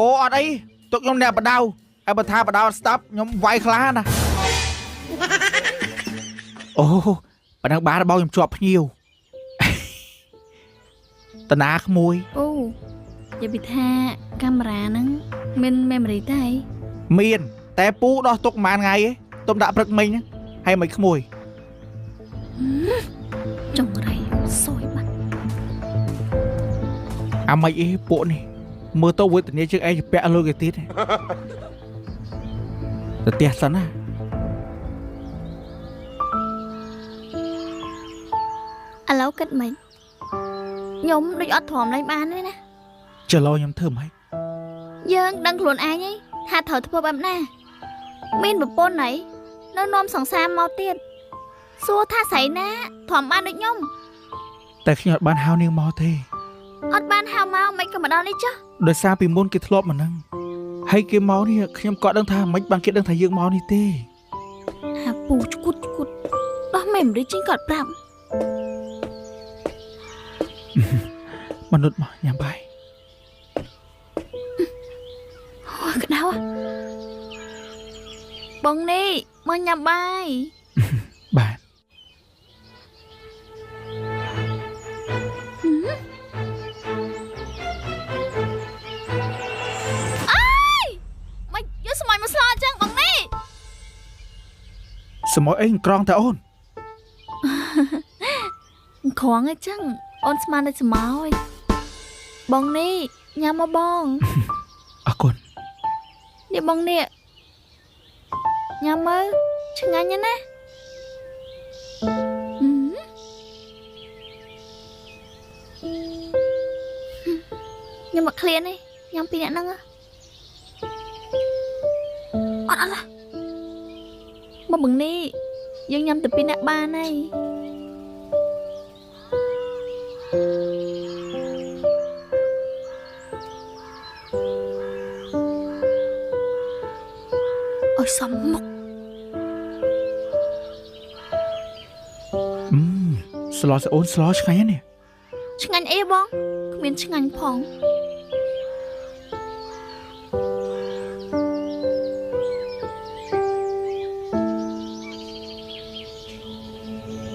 អូអត់អីទុកខ្ញុំអ្នកបដៅឲ្យបើថាបដៅស្ដាប់ខ្ញុំវាយខ្លាណាអូប៉ណ្ណឹងបានរបស់ខ្ញុំជាប់ភ្ញៀវតាណាក្មួយអូនិយាយពីថាកាមេរ៉ាហ្នឹងមាន memory ទេមានតែពូដោះទុកប្រហែលថ្ងៃឯងទុំដាក់ព្រឹកមិញហ្នឹងហើយមិនក្មួយចង្រៃសួយបាត់អាមិនអីពួកនេះមើលទៅវេទនាជាងឯងជាពាក់លុយគេទៀតទៅផ្ទះសិនណាឥឡូវគិតមិនខ្ញុំដូចអត់ទ្រាំលេងបានទេណាចលោខ្ញុំធ្វើមិនយើងដឹងខ្លួនឯងហីថាត្រូវធ្វើបែបណាមានប្រពន្ធไหนនៅនាំសង្សារមកទៀតសួរថាស្រីណាទ្រាំបានដូចខ្ញុំតែខ្ញុំអត់បានហៅនាងមកទេអត់បានហៅមកមិនក៏មកដល់នេះចុះដោយសារពីមុនគេធ្លាប់មកហ្នឹងហើយគេមកនេះខ្ញុំក៏ដឹងថាមិនបានគេដឹងថាយើងមកនេះទេហាពូឈួតដោះមេមរីចេញគាត់ប្រាប់មនុស្សមកញ៉ាំបាយអូក្តៅបងនេះមកញ៉ាំបាយបាទស្មោយមកស្លោអញ្ចឹងបងនេះស្មោយអីក្រងតែអូនក្រងអញ្ចឹងអូនស្មានតែស្មោយបងនេះញ៉ាំមកបងអរគុណនេះបងនេះញ៉ាំមើលឆ្ងាញ់ណាស់ញ៉ាំមកឃ្លាននេះញ៉ាំពីអ្នកហ្នឹងអត់មកបងនេះយើងញ៉ាំតែពីអ្នកបានហើយអើយសំមុខស្លោស្អូនស្លោឆ្ងាញ់ណាស់ឆ្ងាញ់អីបងគ្មានឆ្ងាញ់ផង